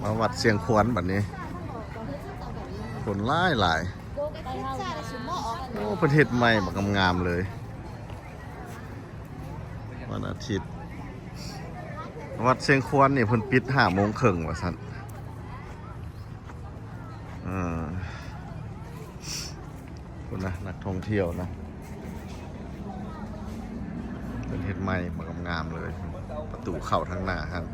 มาวัดเสียงขวนแบบนี้คนหลายโอ้ประเทศใหม่บักงามๆเลยวันอาทิตย์วัดเสียงขวนนี่เพิ่นปิด5:30ว่าซั่นคุณนะนักท่องเที่ยวนะเป็นเฮ็ดใหม่บักงามๆเลยประตูเข้าทางหน้าครับ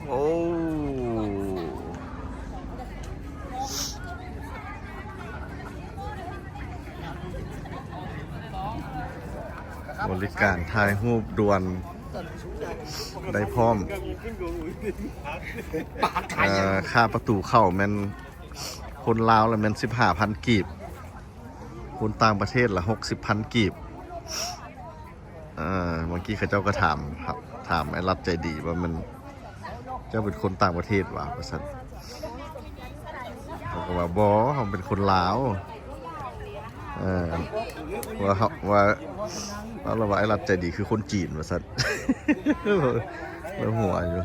โอ้บริการถ่ายรูปด่วนได้พร้อมค่าประตูเข้าแมันคนลาวละแมัน15,000 กีบคนต่างประเทศละ60,000 กีบเมื่อกี้เขาเจ้าก็ถามครับถามไอ้รัฐใจดีว่ามันเจ้าเป็นคนต่างประเทศวะประสันเขาก็ว่าบอเขาเป็นคนลาวว่าเราว่าไอ้รัฐใจดีคือคนจีนประสันแล้วหัวอยู่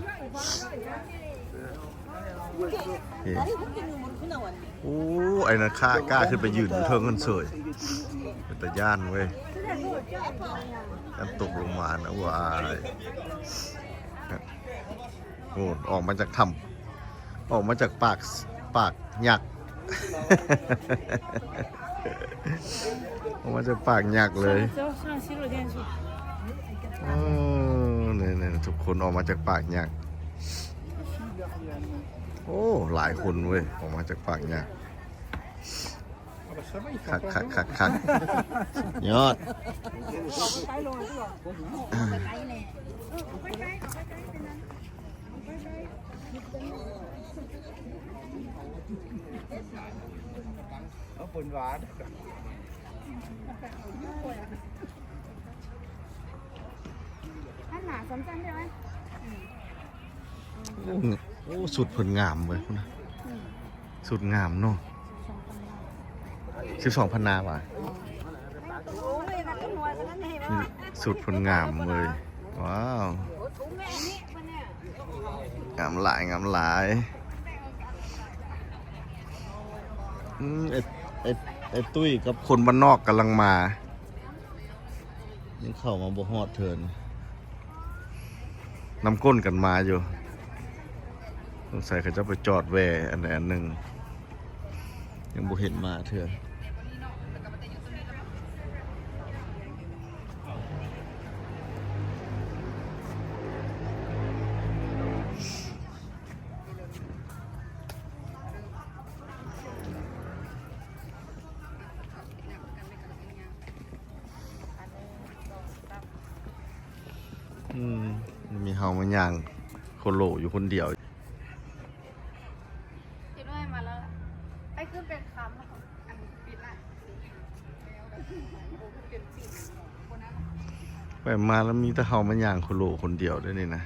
โอ้ไอ้นั่นกล้าขึ้นไปยืนอยู่เทิงกันเสยเป็นตะย่านเว้ยกันตกลงมานะว้ายโอ้ออกมาจากถ้ำออกมาจากปากหยัก ออกมาจากปากหยักเลยเนี่ยทุกคนออกมาจากปากหยักโอ้หลายคนเว้ยออกมาจากปากหยักคักยอดเอาผลหวานอันหนาสำคัญได้ไหมโอ้สุดผลงามเลยคุณนะสุดงามเนาะ12,000 นาว่ะสุดผลงามเลยว้าวงามหลายไอ้ตุ้ยกับคนบ้านนอกกำลังมายังเข้ามาบ่ฮอดเทินน้ำก้นกันมาอยู่สงสัยเขาจะไปจอดแวอันใดอันหนึ่งยังบ่เห็นมาเถอะมีเฮามาย่างโคโลอยู่คนเดียวคิดว่ามาแล้วไปขึ้นเป็นคำแล้วอันปิดละไปมาแล้วมีแต่เฮามาย่างโคโลคนเดียวด้วยนี่นะ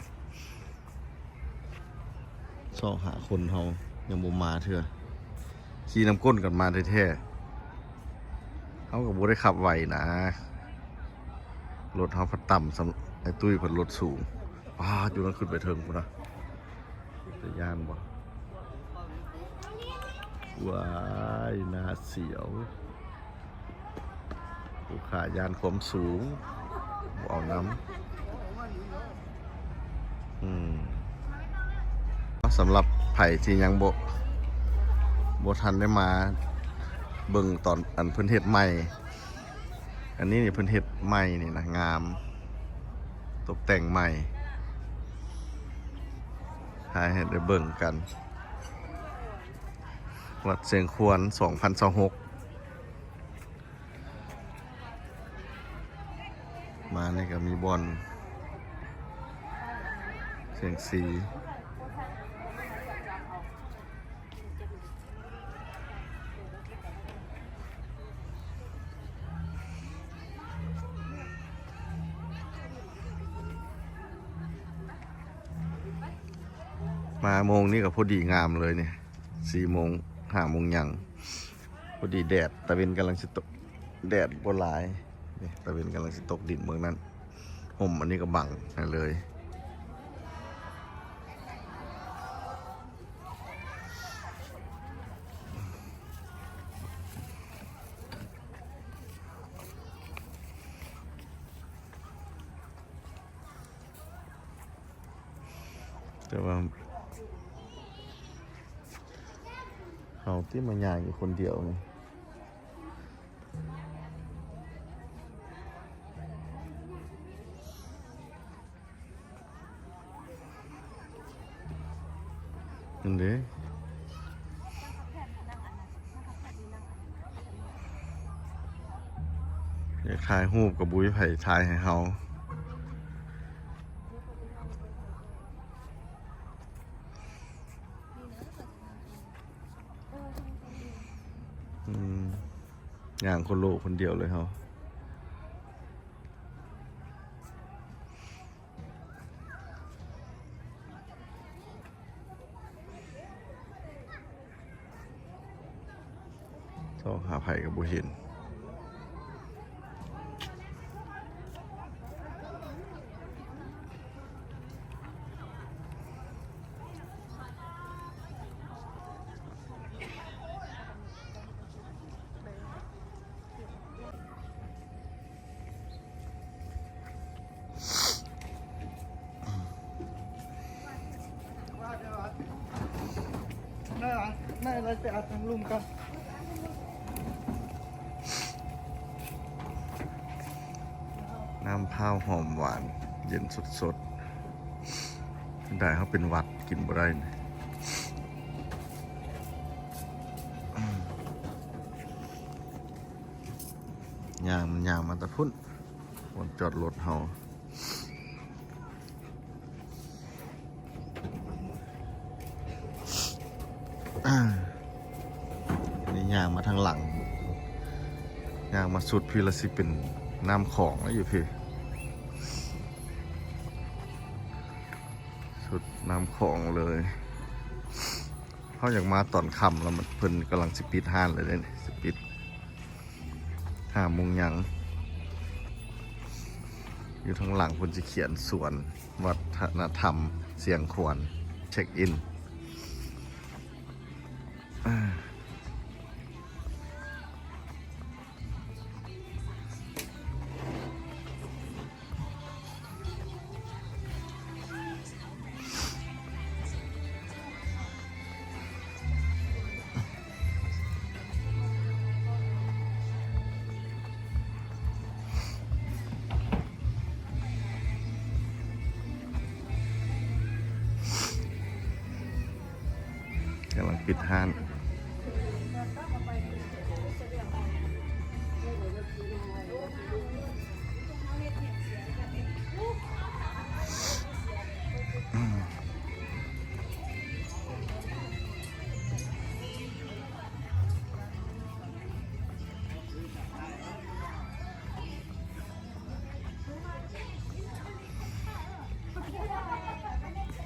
ชอบหาคนเฮายังบ่มาเถอะขี่น้ำก้นกันมาแท้ๆเขากับบ่ได้ขับไหวนะรถเฮาพัดต่ำไอ้ตุ้ยพัดรถสูงอยู่นั่นขึ้นไปเทิงพุ่นนะจะย่านบ่ว้ายน่าเสียวผู้ขายานความสูงเอาน้ำสำหรับไผ่ที่ยังบ่ทันได้มาเบิ่งตอนอันเพิ่นเฮ็ดใหม่อันนี้นี่เพิ่นเฮ็ดใหม่นี่นะงามตกแต่งใหม่ให้ได้เบิ่งกันวัดเสียงขวน2026มานี่ก็มีบอลเสียงสีมาโมงนี่ก็พอดีงามเลยเนี่ย4:00 5:00ยังพอดีแดดตะเวนกำลังจะตกแดดบนหลายนี่ตะเวนกำลังจะตกดินเมืองนั้น ห่มอันนี้ก็บังให้เลย แต่ว่าเขาที่มาย่างอยู่คนเดียวนี่นั่นเด้อยากถ่ายรูปกับบุ้ยไผ่ถ่ายให้เขาอย่างคนโลกคนเดียวเลยเขาต้องหาไผ่กับบุเห็นน่าเราจะเอาทางลุมกัน น้ำพร้าวหอมหวานเย็นสดๆได้เขาเป็นหวัดกินบ่ได้นะย่างมันย่างมาแต่พุ่นบนจอดรถเฮานี่ย่างมาทางหลังย่างมาสุดพี่ละสิเป็นน้ำของแล้วอยู่พี่สุดน้ำของเลยเขาอยากมาตอนค่ำแล้วมันเพิ่นกำลังสิปิดห้านเลยเนี่ยสิปิด5 โมงยังอยู่ทางหลังเพิ่นจะเขียนสวนวัฒนธรรมเสียงขวัญเช็คอินกำลังปิดห้าน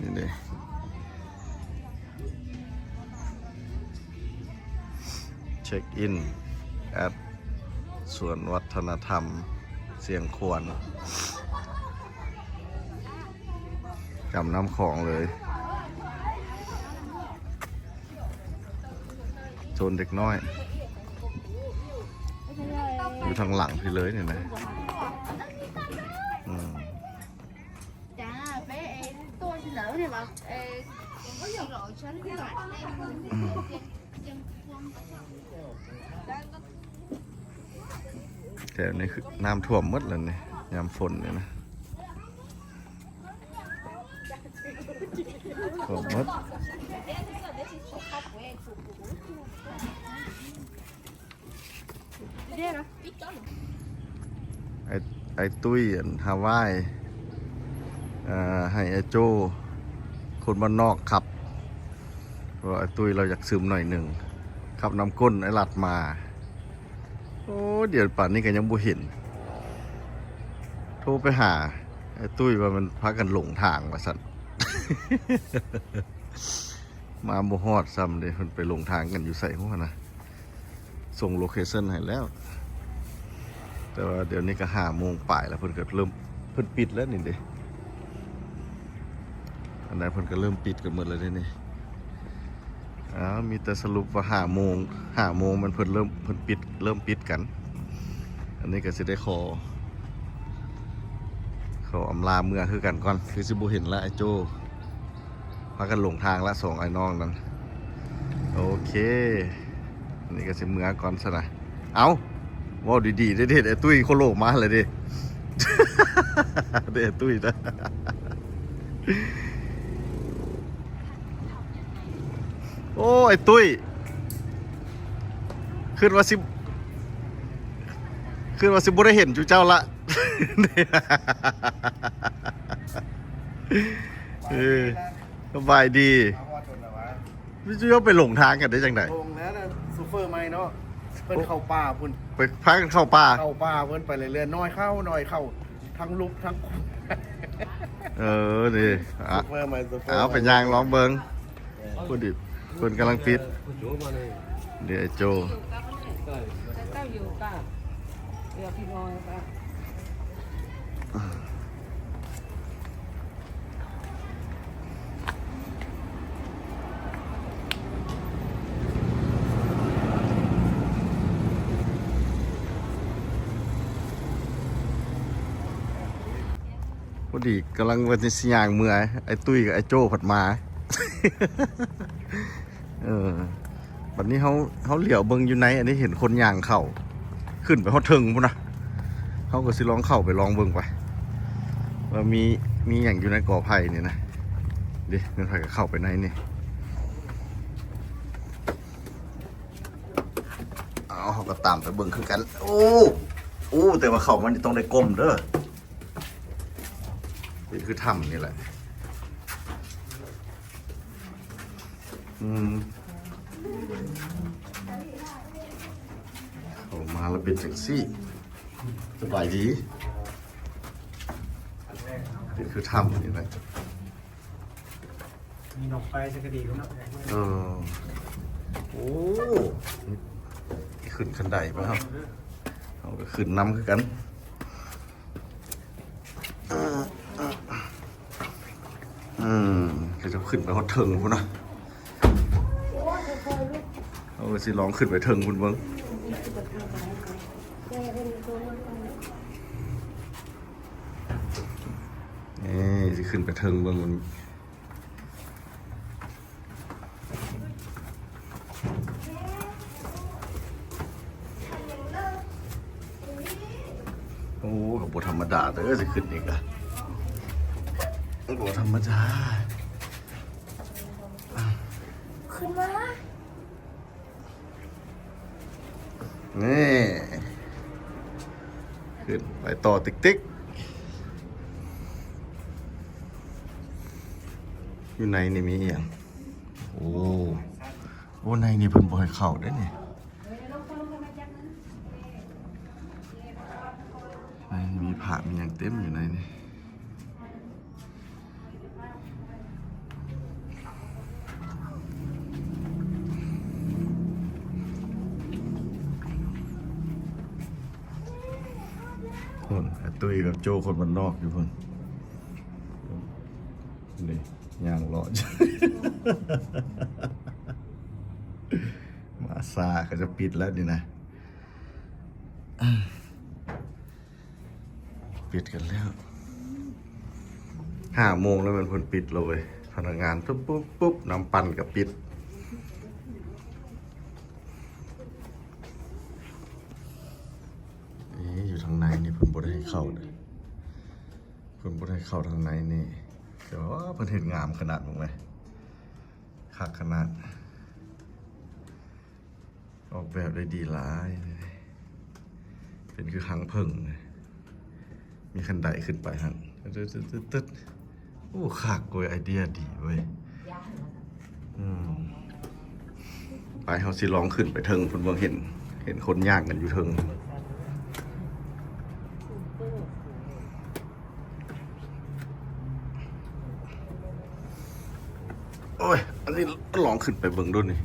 นี่เลยเช็คอินแอดสวนวัฒนธรรมเสียงขวัญจำน้ำของเลยโซนเด็กน้อยอยู่ทางหลังพี่เลยเนี่ยนะจ้าbé tôi xin lỗi thì mà có dòng rồi sánh cái loại แต่นี่คือน้ำท่วมหมดเลยเนี่ยยามฝนเนี่ยนะท่วมหมดไอ้ตุ้ยฮาวายให้ไอ้โจคนบ้านนอกขับเพราะไอ้ตุ้ยเราอยากซึมหน่อยหนึ่งขับน้ำก้นไอ้หลัดมาโอ้เดี๋ยวป่านนี้ก็ยังบ่เห็นโทรไปหาไอ้ตุ้ยว่ามันพักกันหลงทางว่าสั่น มาบ่ฮอดซ้ำเลยมันไปหลงทางกันอยู่ใส่หัวนะส่งโลเคชั่นให้แล้วแต่ว่าเดี๋ยวนี้ก็5 โมงป่ายแล้วเพิ่นก็เริ่ม เพิ่นปิดแล้วนี่เด้อันนั้นเพิ่นก็เริ่มปิดกันหมดแล้วเด้นี่มีแต่สรุปว่า5 โมงมันเพิ่นเริ่มปิดกัน อันนี้ก็สิได้ขออำลาเมื่อคือกันก่อนคือสิบ่เห็นละไอ้โจพากันหลงทางละ2ไอ้น้องนั้นโอเคอันนี้ก็สิเมื่อก่อนซะนะเอาว้าวดีๆเด็ดๆไอ้ตุ้ยโคโลมาเลยดิ เด็ดตุ้ยนะโอ้ไอ้ตุ้ยขึ้นว่าสิบ่ได้เห็นจูเจ้าละ สบายดีพี่จูเจ้าไปหลงทางกันได้จังได ลงแล้วนะซูเปอร์ไมค์เนาะเพิ่นเข้าป่าพุ่น ไปพากันเข้าป่า เข้าป่าเพิ่นไปเรื่อยๆน้อยเข้าทั้งลุกทั้ง นี่ ซูเปอร์ไมค์ซูเปอร์ เอาเป็นยางร้องเบิงพูดดิคนกำลังปิดเดี๋ยวไอ้โจ Taoอยู่ป่ะเดี๋ยวพี่น้อยป่ะ พอดีกำลังวันสิยางเมื่อยไอ้ตุ้ยกับไอ้โจผัดมา บัดนี้เขาเหลียวเบิงอยู่ไหนอันนี้เห็นคนยางเข่าขึ้นไปฮอดเทิงพุ่นนะเขาก็สิลองเข้าไปลองเบิงไปว่ามีอย่างอยู่ในกอไผ่นี่นะดิเงินไผ่ก็เข้าไปในนี่เอาเขาก็ตามไปเบิงคือกันโอ้แต่ว่าเขามันต้องได้ก้มเด้อนี่คือถ้ำนี่แหละเข้ามาแล้วเป็นจังซี่สบายดีนี่คือถ้ำนี่แหละ มีนกไปสักดีแล้วเนาะ โอ้นี่ขึ้นขันไดป่ะครับเอาไปขึ้นน้ำคือกันก็จะขึ้นไปฮอดเทิงพุ่นนะเอาไปสิลองขึ้นไปเทิงพุ่นเบิ้งสิขึ้นไปเทิงเบิ้งมันโอ้กับบธรรมดาแต่ก็จะขึ้นอีกอะบธรรมดาขึ้นมา นี่ขึ้นไปต่อติ๊กอยู่ในนี่มีอย่างโอ้ในนี่เพิ่นบ่ให้เข้าได้นี่มีผ้ามีอย่างเต็มอยู่ในนี่คนตุ้ยกับโจคนบ้านนอกอยู่คนนี่ย่างรอด มาซาก็จะปิดแล้วนี่นะปิดกันแล้ว5 โมงแล้วมันคนปิดเลยพนักงานปุ๊บน้ำปั่นกับปิดอยู่ทางในนี่เพิ่นบ่ได้ให้เข้าเลยเพิ่นบ่ได้เข้าทางในนี่แต่ว่าเพิ่นเห็นงามขนาดมั้งเลยคักขนาดออกแบบได้ดีหลายเป็นคือหางเพิ่งมีคันไดขึ้นไปฮะตึ๊ดโอ้คักโกยไอเดียดีเว้ยไปเฮาสิลองขึ้นไปเทิงเพิ่นบ่เห็นคนย่างกันอยู่เทิงโอ้ยอันนี้ลองขึ้นไปเบิ่งด้วยนี่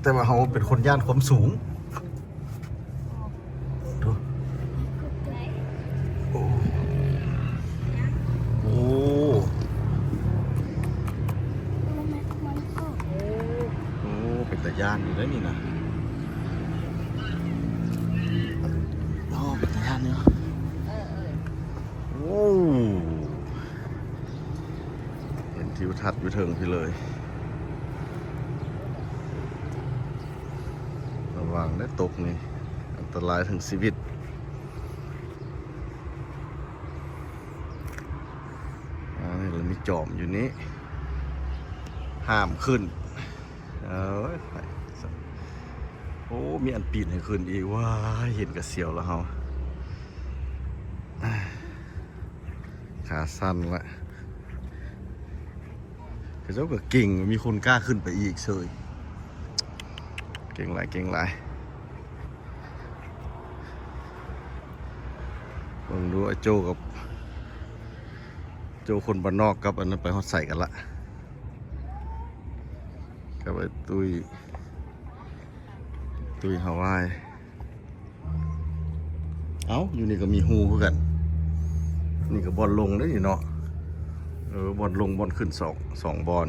แต่ว่าเขาเป็นคนย่านความสูงดู านอยู่แล้วนี่นะอ๋อเป็นตาย่านเนี่ย โอ้เห็นทิวทัศน์อยู่เทิงพี่เลยระวังได้ตกนี่อันตรายถึงชีวิตนี่เรามีจอมอยู่นี้ห้ามขึ้นไปโอ้มีอันปีนให้ขึ้นอีกว้าเห็นกระเสียวแล้วเฮาขาสั้นละแต่เจ้าก็เก่งมีคนกล้าขึ้นไปอีกเฉยเก่งหลายเก่งหลายลองดูไอ้โจกับโจคนบ้านนอกกับอันนั้นไปฮอดใส่กันละกับไอ้ตุยฮาวายเอ้าอยู่นี่ก็มีฮูคือกันนี่ก็บอลลงได้นี่เนาะบอลลงบอลขึ้นสองบอล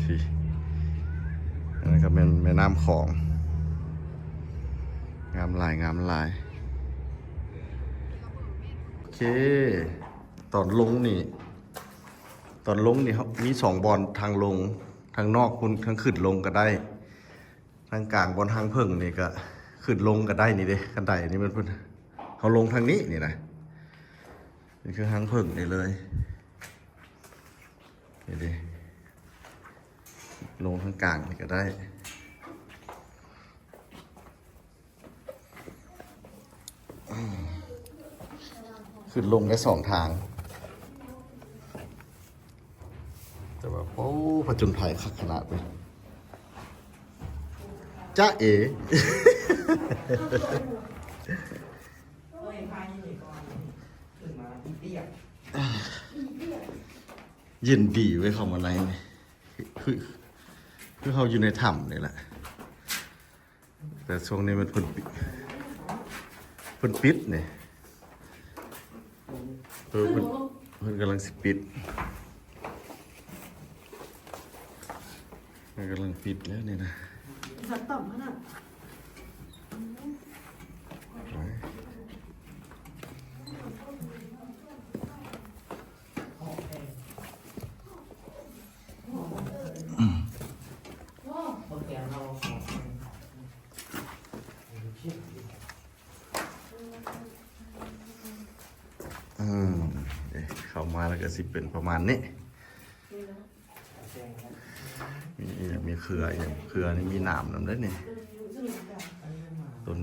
สิอันนั้นก็เป็นแม่น้ำของงามหลายโอเคตอนลงนี่ครับมี2บอลทางลงทางนอกคุณทางขึ้นลงก็ได้ทางกลางบอลทางเพิ่งนี่ก็ขึ้นลงก็ได้นี่เด้กันไดนี่มันเพิ่นเขาลงทางนี้นี่นะนี่คือทางเพิ่งนี่เลยนี่ดิลงทางกลางนี่ก็ได้ขึ้นลงได้2ทางแต่ว่าโอ้ผจญภัยขักขนาดเลยจ้าเอ๋ เย็นดีไว้เข้ามาในนี่คือเขาอยู่ในถ้ำนี่แหละแต่ช่วงนี้มันเพิ่นปิดเนี่ยเพิ่นกำลังสิปิดมันกำลังปิดแล้วนี่นะสัตว์ต่ำขนาดเข้ามาแล้วก็สิเป็นประมาณนี้มีเครืออย่างเครือนี่มีหนามนั่นด้วยนี่ต้น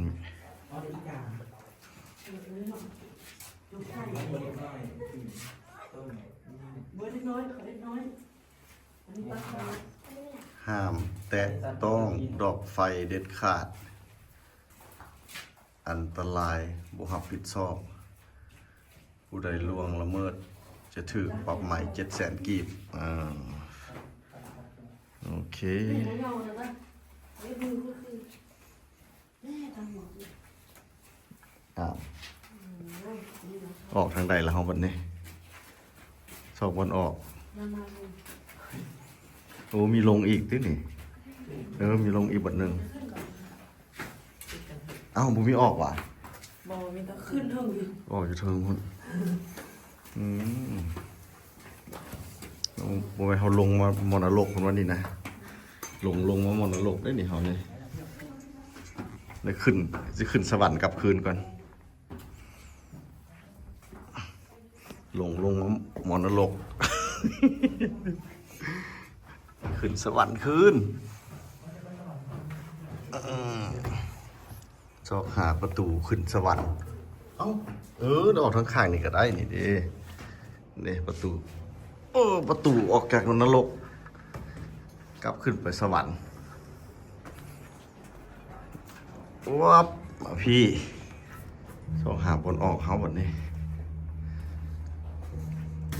ห้ามแตะต้องดอกไฟเด็ดขาดอันตรายบ่รับผิดชอบผู้ใดล่วงละเมิดจะถูกปรับใหม่700,000 กีบโอเคออกทางใดแล้ววันนี้สอบบอลออกโอ้มีลงอีกด้วยนี่มีลงอีกบทหนึ่งเอ้าบุมีออกว่ะบอมีแต่ขึ้นเทิงออกอยู่เทิงคนโอ้ยเขาลงมามอนรกคนวันนี้นะลงมามอนรกได้นี่เขาเนี่ยได้ขึ้นสวรรค์กลับคืนก่อนลงมามอนรก ขึ้นสวรรค์คืนชอบหาประตูขึ้นสวรรค์เอ้าออกทั้งข้างนี่ก็ได้นี่ดินี่ประตูประตูออกจากนรกกลับขึ้นไปสวรรค์วับมาพี่ชอบหาบนออกเขาแบบนี้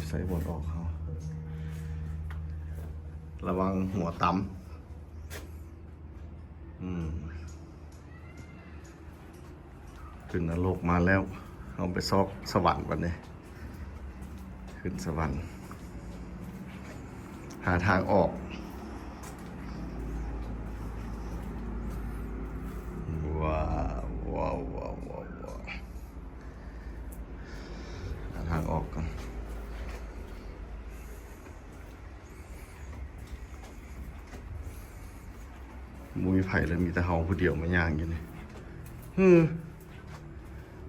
ใส่บนออกเขาระวังหัวต่ำขึ้นนรกมาแล้วเอาไปซอกสวรรค์วันนี้ขึ้นสวรรค์หาทางออก บ่มีไผเลยมีแต่เฮาผู้เดียวมาย่างอยู่นี่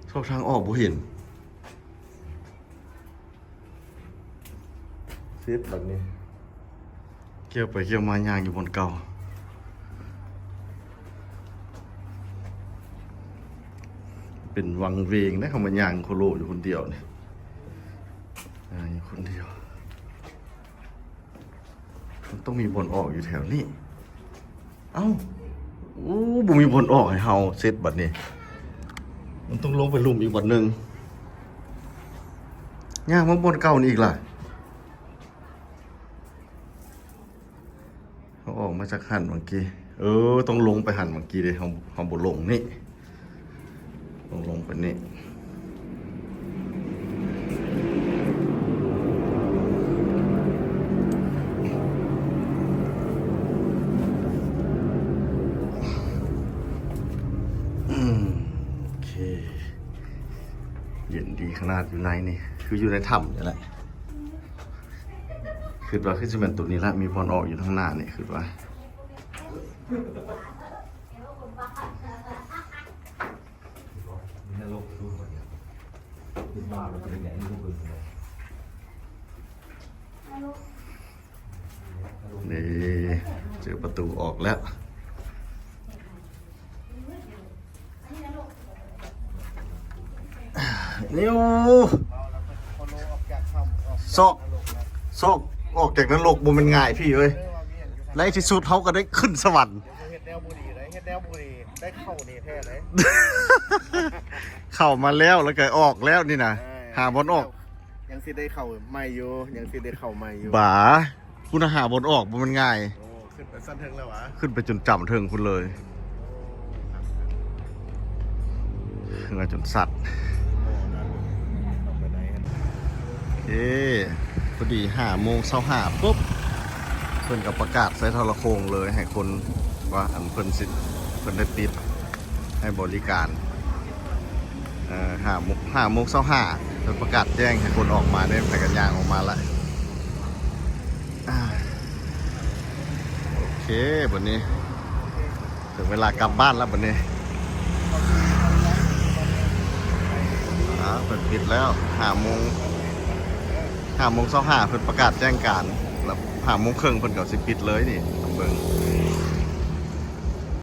ช่องทางออกบ่เห็นเซฟแบบนี้เกี่ยวไปเกี่ยวมาย่างอยู่บนเก่าเป็นวังเวงนะเขามาย่างโคโลอยู่คนเดียวนี่อยู่คนเดียวมันต้องมีบนออกอยู่แถวนี้เอ้าบ่มีบนออกให้เฮาเซตบัดนี้มันต้องลงไปลุ่มอีกบัดหนึ่งย่างมาบนเก่านี่อีกล่ะเขาออกมาจากหันเมื่อกี้ต้องลงไปหันเมื่อกี้เลยเขาบ่ลงนี่ต้องลงไปนี่โอเคเย็นดีขนาดอยู่ในนี่คืออยู่ในถ้ำนี่แหละคือว่าคือจะเป็นตัวนี้ละมีพรออกอยู่ข้างหน้านี่คือว่านี่เจอประตูออกแล้วนิ้วซอกออกจากนรกบ่มันง่ายพี่เอ้ยในที่สุดเขาก็ได้ขึ้นสวรรค์ เฮ็ดแนวบุรีเลยเฮ็ดแนวบุรีได้เข้านี่แท้เลย เข้ามาแล้วแล้วก็ออกแล้วนี่นะหาบอลออก ยังสิได้เข้าใหม่อยู่ยังสิได้เข้าใหม่อยู่ บ่าคุณหาบอลออกบ่มันง่าย โอ้ขึ้นไปสั้นเทิงแล้ววะ ขึ้นไปจนจำเทิงคุณเลยขึ้นมาจนสัตว์ โอ้นั่นต้องไปไหนกัน โอเคพอดี5:25ปุ๊บเพิ่นกับประกาศใส่โทรโคงเลยให้คนว่าอันเพิ่นได้ปิดให้บริการ5:25เพิ่นประกาศแจ้งให้คนออกมาได้ไปกันยางออกมาละโอเคบัดนี้ถึงเวลากลับบ้านแล้วบัดนี้เพิ่นปิดแล้ว5:25เพิ่นประกาศแจ้งการแล้ว5:30เพิ่นก็สิปิดเลยนี่เบิ่ง